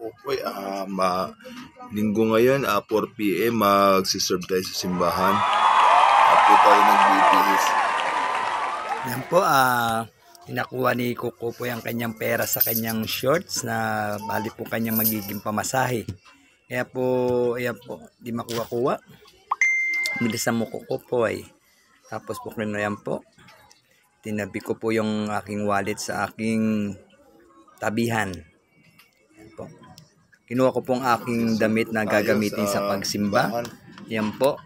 Kukoy. Linggo ngayon, 4 PM, magsiserve tayo sa simbahan. At po tayo nagbibihis. Yan po, inakuha ni Kuko po yung kanyang pera sa kanyang shorts na bali po kanyang magiging pamasahe. Kaya po, ayan po, di makuha-kuha. Bilisan mo Kuko po ay. Tapos po yan po. Tinabi ko po yung aking wallet sa aking tabihan. Yan po. Kinuha ko pong aking damit na gagamitin sa pagsimba. Yan po.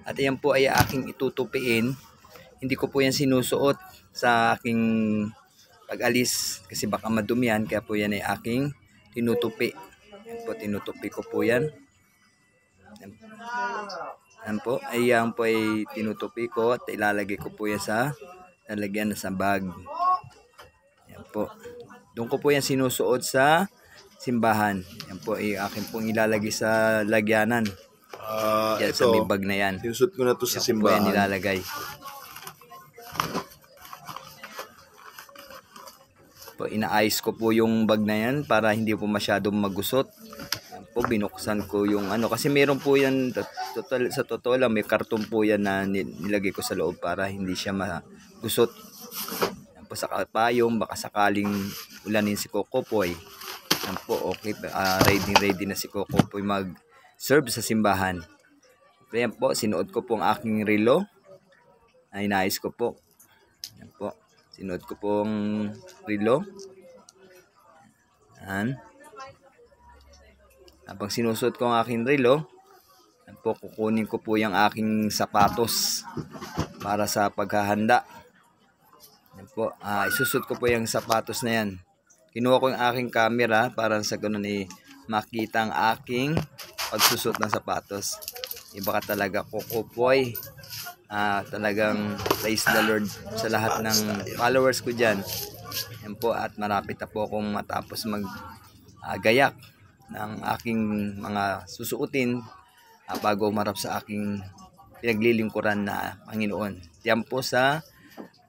At yan po ay aking itutupiin. Hindi ko po yan sinusuot sa aking pag-alis kasi baka madumihan. Kaya po yan ay aking tinutupi. Yan po, tinutupi ko po yan. Yan po. Ayan po ay tinutupi ko at ilalagay ko po yan sa lalagyan na sa bag. Yan po. Doon ko po yan sinusuot sa simbahan. Yan po ay akin pong ilalagay sa lagyanan. Yan sa may bag na yan. Sinusuot ko na to sa yan simbahan. Po yan ilalagay. Po, inaayos ko po yung bag na yan para hindi po masyadong magusot. Yan po, binuksan ko yung kasi meron po yan, sa totoo lang, may karton po yan na nilagay ko sa loob para hindi siya magusot. Yan po, sa payong, baka sakaling ulanin si Kokopoy. Yan po, okay, ready na si Kokopoy mag-serve sa simbahan. Yan po, sinuot ko po ang aking relo. Ay, inaayos ko po. Yan po. Sinuot ko pong relo. Yan. Habang sinusuot ko ang aking relo, yan po, kukunin ko po yung aking sapatos para sa paghahanda. Yan po. Isusot ko po yung sapatos na yan. Kinuha ko yung aking camera para sa ganun makita ang aking pagsusot ng sapatos. Iba ka talaga, Kokopoy. Talagang praise the Lord sa lahat ng followers ko dyan. Yan po, at marapit na po akong matapos gayak ng aking mga susuotin bago umarap sa aking pinaglilingkuran na Panginoon. Yan po sa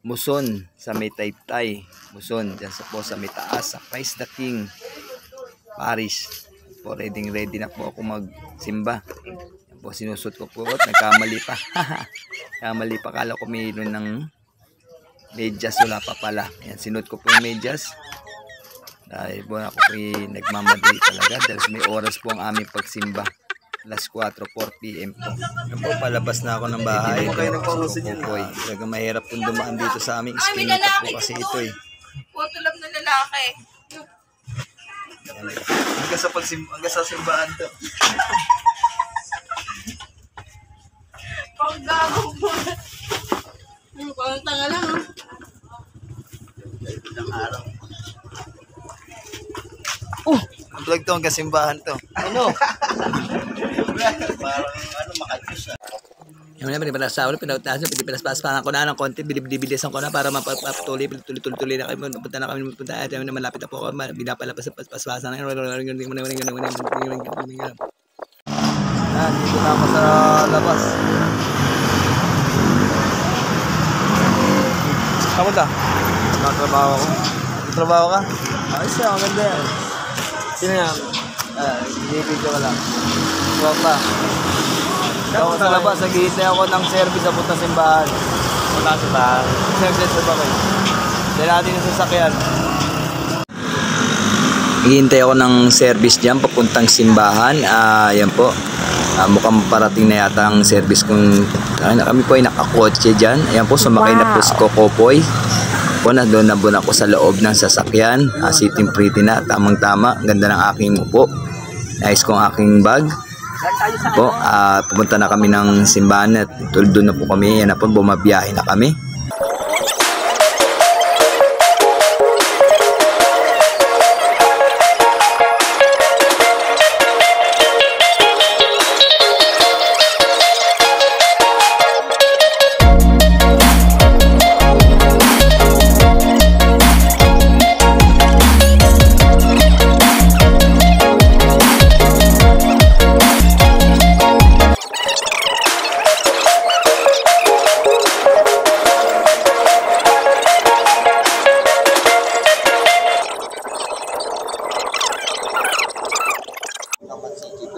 Muson, sa may Taytay. Muson, dyan po sa may taas, sa Christ the King Parish. Po, ready na po ako magsimba. Po, sinusot ko po at nagkamali pa. Kamali pa, kala ko mayroon ng medyas, wala pa pala. Ayan, sinut ko po yung medyas. Dahil po ako po nagmamadali talaga dahil may oras po ang aming pagsimba. Alas 4 PM po. Ayan po, palabas na ako ng bahay. Talaga mahirap pong dumaan dito sa aming spinita po kasi ito Putulap na lalaki. Hanggang sa simbahan to. Paggago mo. Parang tanga lang, Ang vlog to, hanggang simbahan to. Ano? Parang makadus Yung naman, pinagsasawa, pinagpaspasan ko na ng konti, bilisan ko na para mapatuloy na kami, punta na kami, at malapit na po ako, binapalapas sa paspasan na yun. Dito na ako sa labas. Kamusta? Nakatrabaho ako. Trabaho ka? Ayos na, maganda yan. Sino yan? Video ka lang. Huwag pa. Ako sa labas, naghihintay ako ng service sa punta simbahan. Wala sa bahan. Service sa bakit? Dahil natin yung sasakyan. Naghihintay ako ng service dyan, papuntang simbahan. Yan po. Mukhang parating na yata ang service kung kami po ay nakakotse dyan. Ayan po, sumakay na po si Kokopoy. Doon na po ako sa loob ng sasakyan. Sitting pretty na, tamang-tama. Ganda ng aking upo. Nice kong aking bag. Po, pupunta na kami ng simbahan at doon na po kami. Yan na po, bumabiyahe na kami.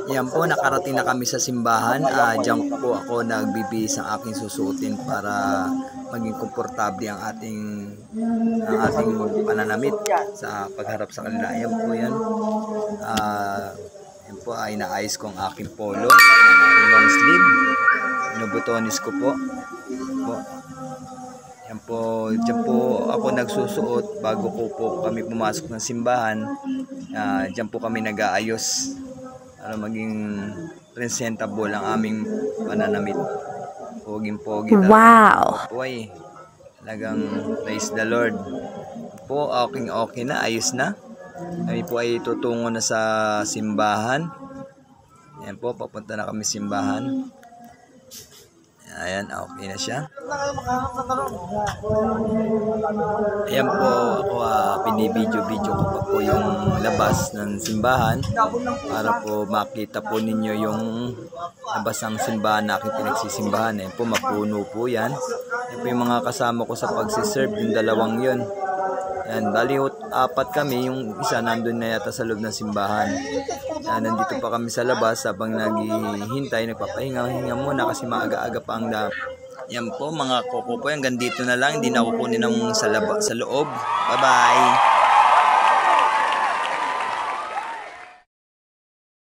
Yan po, nakarating na kami sa simbahan. Diyan po ako nagbibihis ang aking susuotin para maging komportable ang ating pananamit sa pagharap sa kanila. Yan po yan. Yan po ay naayos ko ang aking polo, ang aking long sleeve. Binubutonis ko po. Yan po, diyan po ako nagsusuot bago ko po kami pumasok ng simbahan. Diyan po kami nag-aayos para maging presentable ang aming pananamit. Poging-pogi talaga. Wow! Po ay talagang praise the Lord. Po, okay na, ayos na. Kami po ay tutungo na sa simbahan. Ayan po, papunta na kami simbahan. Ayan, okay na siya. Ayan po, ako binibidyo-video ko pa po yung labas ng simbahan para po makita po ninyo yung labas ng simbahan na aking pinagsisimbahan. Ayan po, mapuno po yan. Ayan po yung mga kasama ko sa pagsiserve, yung dalawang yun. Ayan, bali 4 kami, yung isa nandun na yata sa loob ng simbahan. Nandito pa kami sa labas habang naghihintay, nagpapahinga muna kasi maaga-aga pa ang yan po mga koko po, hanggang dito na lang, hindi na kukunin ng sa loob. Bye bye!